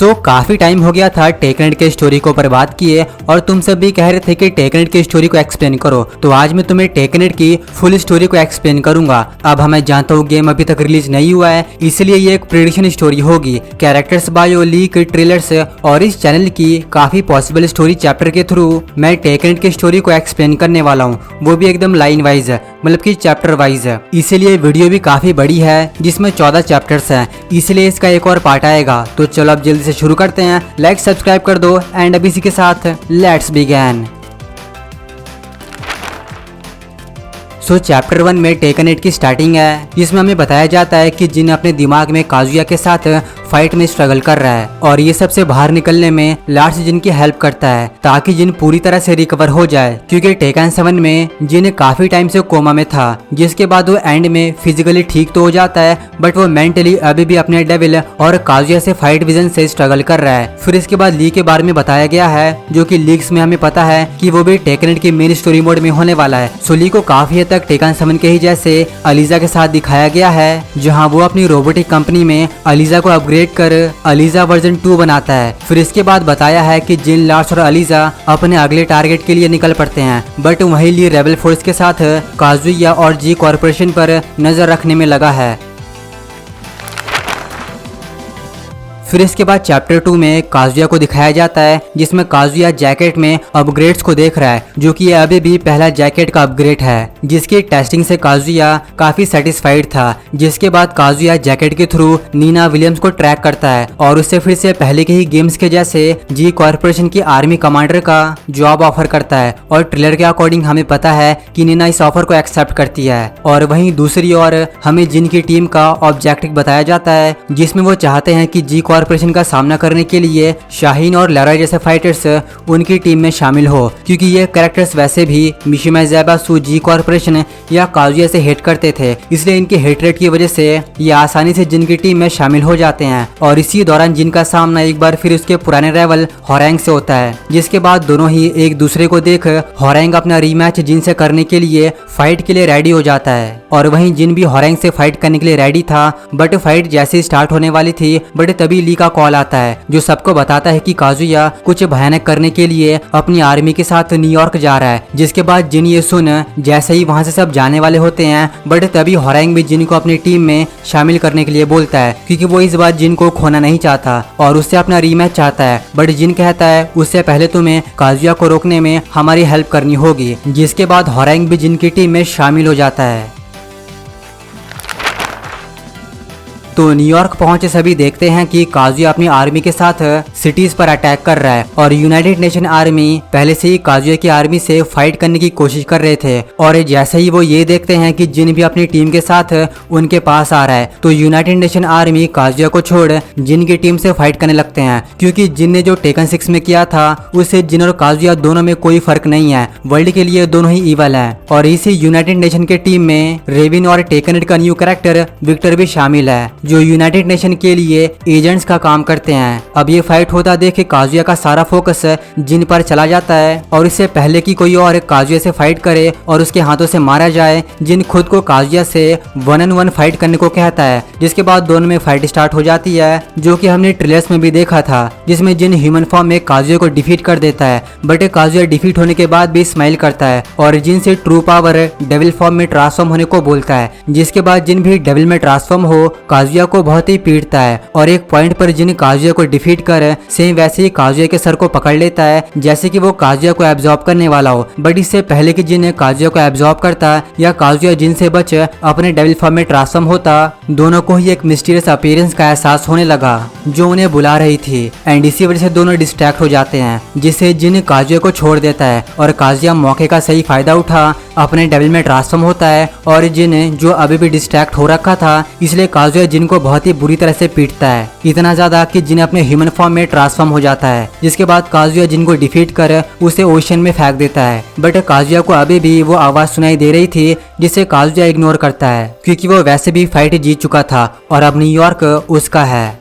काफी टाइम हो गया था टेकनेट के स्टोरी को बर्बाद किए और तुम सब भी कह रहे थे कि टेकनेट की स्टोरी को एक्सप्लेन करो, तो आज मैं तुम्हें टेकनेट की फुल स्टोरी को एक्सप्लेन करूंगा। अब मैं जानता हूँ गेम अभी तक रिलीज नहीं हुआ है, इसलिए ये एक प्रेडिक्शन स्टोरी होगी। कैरेक्टर्स, बायो, लीक, ट्रेलर्स और इस चैनल की काफी पॉसिबल स्टोरी चैप्टर के थ्रू मैं टेकनेट की स्टोरी को एक्सप्लेन करने वाला हूँ, वो भी एकदम लाइन वाइज, मतलब की चैप्टर वाइज। इसीलिए वीडियो भी काफी बड़ी है जिसमें 14 चैप्टर्स हैं, इसलिए इसका एक और पार्ट आएगा। तो चलो अब जल्दी से शुरू करते हैं। लाइक सब्सक्राइब कर दो एंड अब इसी के साथ लेट्स बिगिन। चैप्टर 1 में टेकनेट की स्टार्टिंग है, जिसमें हमें बताया जाता है कि जिन अपने दिमाग में काजुया के साथ फाइट में स्ट्रगल कर रहा है और ये सबसे बाहर निकलने में लार्स जिन की हेल्प करता है ताकि जिन पूरी तरह से रिकवर हो जाए, क्योंकि टेकन 7 में जिन काफी टाइम से कोमा में था, जिसके बाद वो एंड में फिजिकली ठीक तो हो जाता है बट वो मेंटली अभी भी अपने डेविल और काजुया से फाइट विजन से स्ट्रगल कर रहा है। फिर इसके बाद ली के बारे में बताया गया है, जो कि लीक्स में हमें पता है कि वो भी टेकनेट की मेन स्टोरी मोड में होने वाला है। सो ली को काफी हद तक टेकन 7 के ही जैसे अलीजा के साथ दिखाया गया है, जहाँ वो अपनी रोबोटिक कंपनी में अलीजा को अपग्रेड कर अलीजा वर्जन 2 बनाता है। फिर इसके बाद बताया है कि जिन, लार्स और अलीजा अपने अगले टारगेट के लिए निकल पड़ते हैं, बट वहीं ली रेबल फोर्स के साथ काजुया और जी कॉर्पोरेशन पर नजर रखने में लगा है। फिर इसके बाद चैप्टर 2 में काजुया को दिखाया जाता है, जिसमें काजुया जैकेट में अपग्रेड्स को देख रहा है, जो कि अभी भी पहला जैकेट का अपग्रेड है, जिसकी टेस्टिंग से काजुया काफी सेटिस्फाइड था। जिसके बाद काजुया जैकेट के थ्रू नीना विलियम्स को ट्रैक करता है और उससे फिर से पहले के ही गेम्स के जैसे जी कॉर्पोरेशन की आर्मी कमांडर का जॉब ऑफर करता है और ट्रेलर के अकॉर्डिंग हमें पता है कि नीना इस ऑफर को एक्सेप्ट करती है। और वहीं दूसरी ओर हमें जिन की टीम का ऑब्जेक्टिव बताया जाता है, जिसमें वो चाहते हैं कि जी कॉर्पोरेशन का सामना करने के लिए शाहीन और लरा जैसे फाइटर्स उनकी टीम में शामिल हो, क्योंकि ये कैरेक्टर्स वैसे भी मिशिमा ज़ैबासु, जी कॉर्पोरेशन या काजुया से हेट करते थे, इसलिए इनके हेटरेट की वजह से ये आसानी से जिन की टीम में शामिल हो जाते हैं। और इसी दौरान जिन का सामना एक बार फिर उसके पुराने राइवल होरैंग से होता है, जिसके बाद दोनों ही एक दूसरे को देख होरैंग अपना रीमैच जिन से करने के लिए फाइट के लिए रेडी हो जाता है। और वहीं जिन भी होरैंग से फाइट करने के लिए रेडी था, बट फाइट जैसे स्टार्ट होने वाली थी, बट तभी ली का कॉल आता है, जो सबको बताता है कि काजुया कुछ भयानक करने के लिए अपनी आर्मी के साथ न्यूयॉर्क जा रहा है। जिसके बाद जिन ये सुन जैसे ही वहां से सब जाने वाले होते हैं, बट तभी होरैंग भी जिन को अपनी टीम में शामिल करने के लिए बोलता है, क्योंकि वो इस बार जिन को खोना नहीं चाहता और उससे अपना रीमैच चाहता है। बट जिन कहता है उससे पहले तुम्हें काजुया को रोकने में हमारी हेल्प करनी होगी। जिसके बाद होरैंग भी जिन की टीम में शामिल हो जाता है। तो न्यूयॉर्क पहुंचे सभी देखते हैं कि काजुया अपनी आर्मी के साथ सिटीज पर अटैक कर रहा है और यूनाइटेड नेशन आर्मी पहले से ही काजुया की आर्मी से फाइट करने की कोशिश कर रहे थे। और जैसे ही वो ये देखते हैं कि जिन भी अपनी टीम के साथ उनके पास आ रहा है, तो यूनाइटेड नेशन आर्मी काजुया को छोड़ जिन की टीम से फाइट करने लगते हैं, क्योंकि जिन ने जो टेकन 6 में किया था उससे जिन और काजुया दोनों में कोई फर्क नहीं है, वर्ल्ड के लिए दोनों ही इवल है। और इसी यूनाइटेड नेशन के टीम में रेविन और टेकनेट का न्यू कैरेक्टर विक्टर भी शामिल है, जो यूनाइटेड नेशन के लिए एजेंट्स का काम करते हैं। अब ये फाइट होता देख काजुया का सारा फोकस जिन पर चला जाता है और इससे पहले कि कोई और काजुया से फाइट करे और उसके हाथों से मारा जाए, जिन खुद को काजुया से 1-on-1 फाइट करने को कहता है। जिसके बाद दोनों में फाइट स्टार्ट हो जाती है, जो कि हमने ट्रेलर्स में भी देखा था, जिसमें जिन ह्यूमन फॉर्म में काजुया को डिफीट कर देता है, बट काजुया डिफीट होने के बाद भी स्माइल करता है और जिन से ट्रू पावर डेविल फॉर्म में ट्रांसफॉर्म होने को बोलता है। जिसके बाद जिन भी डेविल में ट्रांसफॉर्म हो काजुया को बहुत ही पीटता है और एक पॉइंट पर जिन काजुया को डिफीट कर सेम वैसे ही काजुया के सर को पकड़ लेता है, जैसे कि वो काजुया को एब्जॉर्ब करने वाला हो। बट इससे पहले कि जिन काजुया को एब्जॉर्ब करता या काजुया जिन से बच अपने डेविल फॉर्म में ट्रांसफॉर्म होता, दोनों को ही एक मिस्टीरियस अपीयरेंस का एहसास होने लगा जो उन्हें बुला रही थी। एंड इसी वजह से दोनों डिस्ट्रैक्ट हो जाते हैं, जिससे जिन काजुया को छोड़ देता है और काजुया मौके का सही फायदा उठा अपने डेविल में ट्रांसफॉर्म होता है। और जिन जो अभी भी डिस्ट्रैक्ट हो रखा था, इसलिए काजुया जिन को बहुत ही बुरी तरह से पीटता है, इतना ज्यादा कि जिन अपने ह्यूमन फॉर्म में ट्रांसफॉर्म हो जाता है। जिसके बाद काजुया जिन को डिफीट कर उसे ओशन में फेंक देता है, बट काजुया को अभी भी वो आवाज सुनाई दे रही थी, जिसे काजुया इग्नोर करता है, क्योंकि वो वैसे भी फाइट जीत चुका था और अब न्यूयॉर्क उसका है।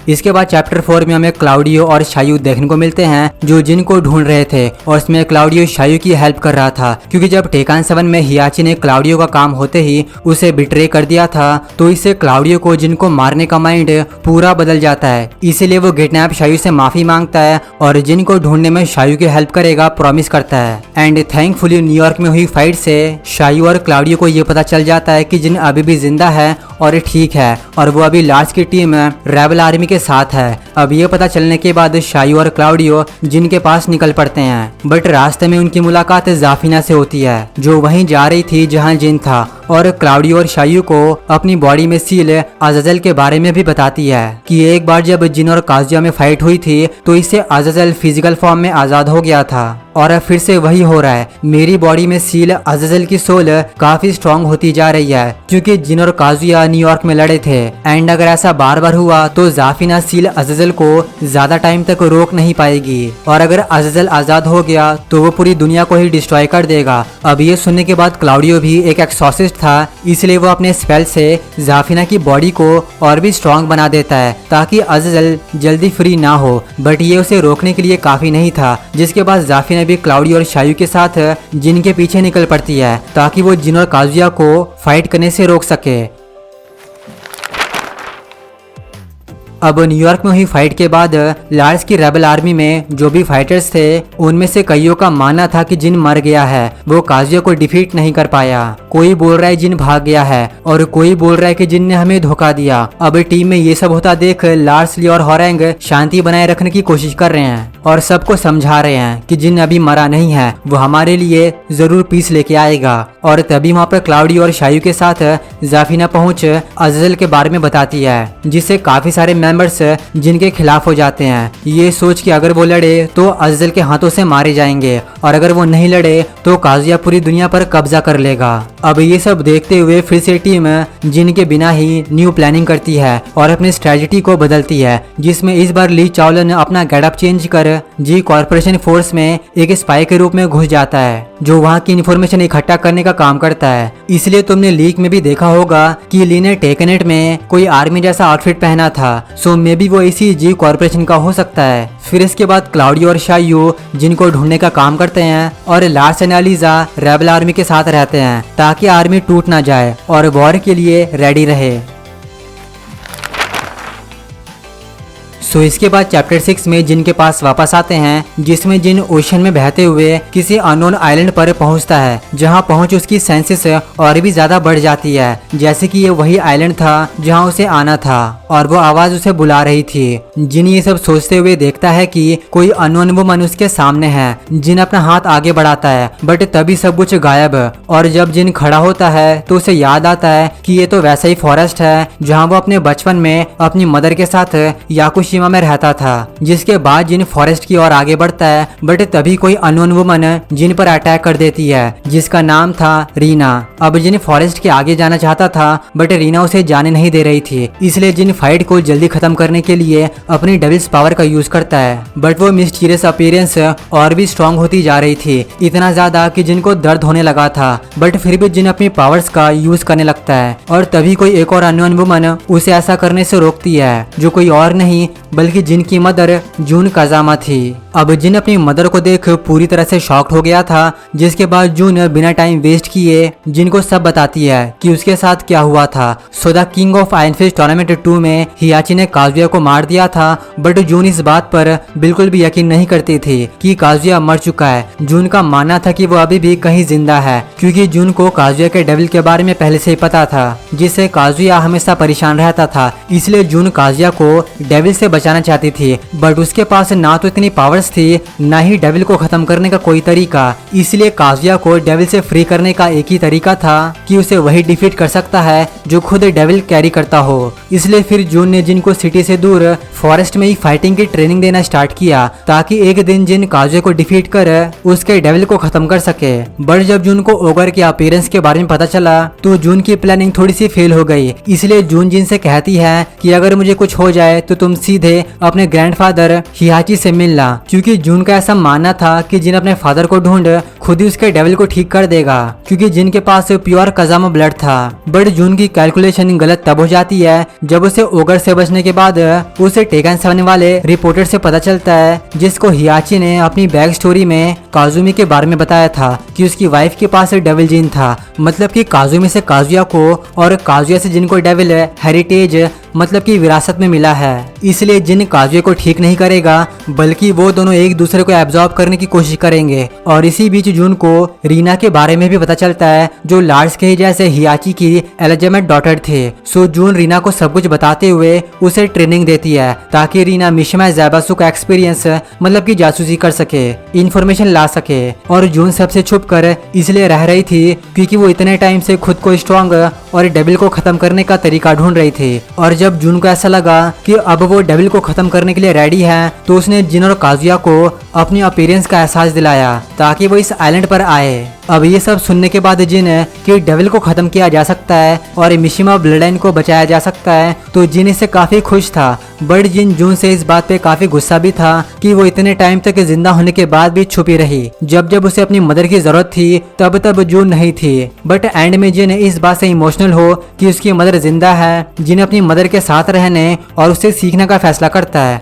इसके बाद चैप्टर 4 में हमें क्लाउडियो और शायू देखने को मिलते हैं जो जिन को ढूंढ रहे थे और इसमें क्लाउडियो शायू की हेल्प कर रहा था, क्योंकि जब टेकान 7 में हियाची ने क्लाउडियो का काम होते ही उसे बिट्रे कर दिया था तो इससे क्लाउडियो को जिन को मारने का माइंड पूरा बदल जाता है। इसीलिए वो किडनैप शायू से माफी मांगता है और जिन को ढूंढने में शायू की हेल्प करेगा प्रॉमिस करता है। एंड थैंकफुली न्यूयॉर्क में हुई फाइट से शायू और क्लाउडियो को ये पता चल जाता है कि जिन अभी भी जिंदा है और ठीक है और वो अभी लार्स की टीम रेबल आर्मी के साथ है। अब ये पता चलने के बाद शायू और क्लाउडियो जिन के पास निकल पड़ते हैं, बट रास्ते में उनकी मुलाकात जाफिना से होती है जो वहीं जा रही थी जहां जिन था, और क्लाउडियो और शायू को अपनी बॉडी में सील अज़ाज़ल के बारे में भी बताती है कि एक बार जब जिन और काजुया में फाइट हुई थी तो इससे अज़ाज़ल फिजिकल फॉर्म में आजाद हो गया था और अब फिर से वही हो रहा है। मेरी बॉडी में सील अज़ाज़ल की सोल काफी स्ट्रांग होती जा रही है क्योंकि जिन और काजुया न्यूयॉर्क में लड़े थे, एंड अगर ऐसा बार बार हुआ तो जाफिना सील अज़ाज़ल को ज्यादा टाइम तक रोक नहीं पाएगी और अगर अज़ाज़ल आजाद हो गया तो वो पूरी दुनिया को ही डिस्ट्रॉय कर देगा। अब ये सुनने के बाद क्लाउडियो भी एक एक्सॉर्सिस्ट था, इसलिए वो अपने स्पेल से जाफिना की बॉडी को और भी स्ट्रांग बना देता है ताकि अज़ाज़ल जल्दी फ्री ना हो, बट ये उसे रोकने के लिए काफी नहीं था। जिसके बाद जाफिना भी क्लाउडियो और शायू के साथ जिन के पीछे निकल पड़ती है ताकि वो जिन और काजुया को फाइट करने से रोक सके। अब न्यूयॉर्क में हुई फाइट के बाद लार्स की रेबल आर्मी में जो भी फाइटर्स थे उनमें से कईयों का मानना था कि जिन मर गया है, वो काजुया को डिफीट नहीं कर पाया। कोई बोल रहा है जिन भाग गया है और कोई बोल रहा है कि जिन ने हमें धोखा दिया। अब टीम में ये सब होता देख लार्स, ली और होरेंग शांति बनाए रखने की कोशिश कर रहे हैं और सबको समझा रहे हैं कि जिन अभी मरा नहीं है, वो हमारे लिए जरूर पीस लेके आएगा। और तभी वहाँ पर क्लाउडियो और शायू के साथ जाफिना पहुंच अज़ाज़ल के बारे में बताती है, जिससे काफी सारे मेंबर्स जिनके खिलाफ हो जाते हैं, ये सोच कि अगर वो लड़े तो अज़ाज़ल के हाथों से मारे जाएंगे और अगर वो नहीं लड़े तो काजुया पूरी दुनिया पर कब्जा कर लेगा। अब ये सब देखते हुए फिर से टीम जिन के बिना ही न्यू प्लानिंग करती है और अपनी स्ट्रेटजी को बदलती है, जिसमें इस बार ली चावलन अपना गेटअप चेंज कर जी कॉर्पोरेशन फोर्स में एक स्पाई के रूप में घुस जाता है जो वहाँ की इन्फॉर्मेशन इकट्ठा करने का काम करता है। इसलिए तुमने लीक में भी देखा होगा कि ली ने टेकनेट में कोई आर्मी जैसा आउटफिट पहना था, सो मे बी वो इसी जी कॉर्पोरेशन का हो सकता है। फिर इसके बाद क्लाउडियो और शायू जिनको ढूंढने का काम करते हैं और Lars and Eliza rebel army के साथ रहते हैं ताकि आर्मी टूट ना जाए और वॉर के लिए रेडी रहे। सो इसके बाद चैप्टर 6 में जिन के पास वापस आते हैं, जिसमें जिन ओशन में बहते हुए किसी अननोन आइलैंड पर पहुंचता है, जहां पहुंच उसकी सेंसेस और भी ज्यादा बढ़ जाती है, जैसे कि ये वही आइलैंड था जहां उसे आना था और वो आवाज उसे बुला रही थी। जिन ये सब सोचते हुए देखता है कि कोई अननोन वुमन उसके सामने है। जिन अपना हाथ आगे बढ़ाता है बट तभी सब कुछ गायब, और जब जिन खड़ा होता है तो उसे याद आता है कि ये तो वैसा ही फॉरेस्ट है जहाँ वो अपने बचपन में अपनी मदर के साथ याकुशिमा में रहता था। जिसके बाद जिन फॉरेस्ट की ओर आगे बढ़ता है बट तभी कोई अननोन वुमन जिन पर अटैक कर देती है जिसका नाम था रीना। अब जिन फॉरेस्ट के आगे जाना चाहता था बट रीना उसे जाने नहीं दे रही थी, इसलिए जिन फाइट को जल्दी खत्म करने के लिए अपनी डेविल्स पावर का यूज करता है, बट वो मिस्टीरियस अपीयरेंस और भी स्ट्रांग होती जा रही थी, इतना ज्यादा कि जिनको दर्द होने लगा था, बट फिर भी जिन अपनी पावर्स का यूज करने लगता है और तभी कोई एक और अननोन वुमन उसे ऐसा करने से रोकती है जो कोई और नहीं बल्कि जिन की मदर जून काजामा थी। अब जिन अपनी मदर को देख पूरी तरह से शॉक्ड हो गया था, जिसके बाद जून बिना टाइम वेस्ट किए जिन को सब बताती है कि उसके साथ क्या हुआ था। So the King of Iron Fist tournament 2 में हियाची ने काजुया को मार दिया था, बट जून इस बात पर बिल्कुल भी यकीन नहीं करती थी कि काजुया मर चुका है। जून का मानना था कि वो अभी भी कहीं जिंदा है, क्योंकि जून को काजुया के डेविल के बारे में पहले से ही पता था, जिससे काजुया हमेशा परेशान रहता था। इसलिए जून काजुया को डेविल से बचाना चाहती थी, बट उसके पास ना तो इतनी पावर्स थी ना ही डेविल को खत्म करने का कोई तरीका। इसलिए काजुया को डेविल से फ्री करने का एक ही तरीका था कि उसे वही डिफीट कर सकता है जो खुद डेविल कैरी करता हो। इसलिए फिर जून ने जिन को सिटी से दूर फॉरेस्ट में ही फाइटिंग की ट्रेनिंग देना स्टार्ट किया, ताकि एक दिन जिन काजुया को डिफीट कर उसके डेविल को खत्म कर सके। बट जब जून को ओगर के अपीयरेंस के बारे में पता चला तो जून की प्लानिंग थोड़ी सी फेल हो गई। इसलिए जून जिन से कहती है कि अगर मुझे कुछ हो जाए तो तुम सीधे थे अपने ग्रैंडफादर हियाची से मिलना, क्योंकि जून का ऐसा मानना था कि जिन अपने फादर को ढूंढ खुद ही उसके डेविल को ठीक कर देगा, क्योंकि जिन के पास प्योर कजामा ब्लड था। बट जून की कैलकुलेशन गलत तब हो जाती है जब उसे ओगर से बचने के बाद उसे टेकन 7 वाले रिपोर्टर से पता चलता है, जिसको हियाची ने अपनी बैक स्टोरी में काजुमी के बारे में बताया था कि उसकी वाइफ के पास डेविल जीन था। मतलब कि काजुमी से काजुया को और काजुया से जिन को डेविल हेरिटेज मतलब कि विरासत में मिला है। इसलिए जिन काजुया को ठीक नहीं करेगा, बल्कि वो दोनों एक दूसरे को एब्जॉर्ब करने की कोशिश करेंगे। और इसी बीच जून को रीना के बारे में भी पता चलता है, जो लार्ड्स के जैसे हियाची की एलिजिमेट डॉटर थे। सो जून रीना को सब कुछ बताते हुए उसे ट्रेनिंग देती है, ताकि रीना मिशिमा ज़ैबासु का एक्सपीरियंस मतलब कि जासूसी कर सके, इंफॉर्मेशन ला सके। और जून सबसे छुप कर इसलिए रह रही थी क्योंकि वो इतने टाइम से खुद को स्ट्रॉन्ग और डेविल को खत्म करने का तरीका ढूंढ रही थी। और जब जून को ऐसा लगा कि अब वो डेविल को खत्म करने के लिए रेडी है, तो उसने जिन और काजुया को अपनी अपीयरेंस का एहसास दिलाया ताकि वो इस आइलैंड पर आए। अब ये सब सुनने के बाद जिन कि डेविल को खत्म किया जा सकता है और मिशिमा ब्लडलाइन को बचाया जा सकता है, तो जिन इससे काफी खुश था। बट जिन जून से इस बात पे काफी गुस्सा भी था कि वो इतने टाइम तक जिंदा होने के बाद भी छुपी रही। जब जब उसे अपनी मदर की जरूरत थी तब जून नहीं थी। बट एंड में जिन इस बात से इमोशनल हो कि उसकी मदर जिंदा है, जिन अपनी मदर के साथ रहने और उससे सीखने का फैसला करता है।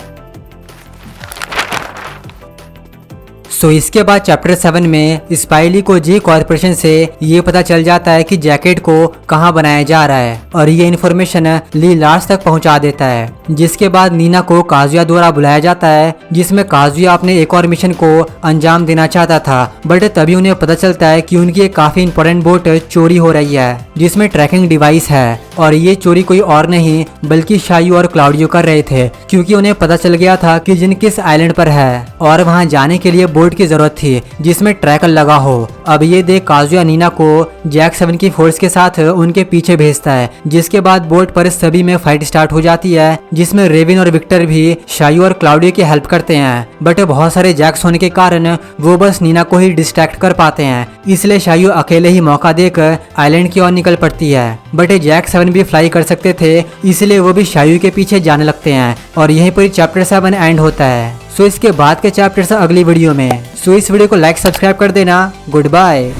सो इसके बाद चैप्टर 7 में स्पाइली को जी कॉर्पोरेशन से ये पता चल जाता है कि जैकेट को कहाँ बनाया जा रहा है, और ये इन्फॉर्मेशन ली लार्ड्स तक पहुँचा देता है। जिसके बाद नीना को काजुया द्वारा बुलाया जाता है, जिसमें काजुया अपने एक और मिशन को अंजाम देना चाहता था। बट तभी उन्हें पता चलता है कि उनकी एक काफी इंपॉर्टेंट बोट चोरी हो रही है, जिसमें ट्रैकिंग डिवाइस है। और ये चोरी कोई और नहीं बल्कि शायू और क्लाउडियो कर रहे थे, क्योंकि उन्हें पता चल गया था कि जिन किस आइलैंड पर है और वहां जाने के लिए बोट की जरूरत थी जिसमें ट्रैकर लगा हो। अब ये देख काजुया नीना को जैक 7 की फोर्स के साथ उनके पीछे भेजता है, जिसके बाद बोट पर सभी में फाइट स्टार्ट हो जाती है, जिसमें रेविन और विक्टर भी शायू और क्लाउडियो की हेल्प करते हैं। बट बहुत सारे जैक्स होने के कारण वो बस नीना को ही डिस्ट्रैक्ट कर पाते हैं, इसलिए शायू अकेले ही मौका देकर आइलैंड की ओर निकल पड़ती है। बट जैक 7 भी फ्लाई कर सकते थे, इसलिए वो भी शायू के पीछे जाने लगते हैं। और यहीं पर चैप्टर 7 एंड होता है। सो इसके बाद के चैप्टर अगली वीडियो में। सो इस वीडियो को लाइक सब्सक्राइब कर देना। Good bye.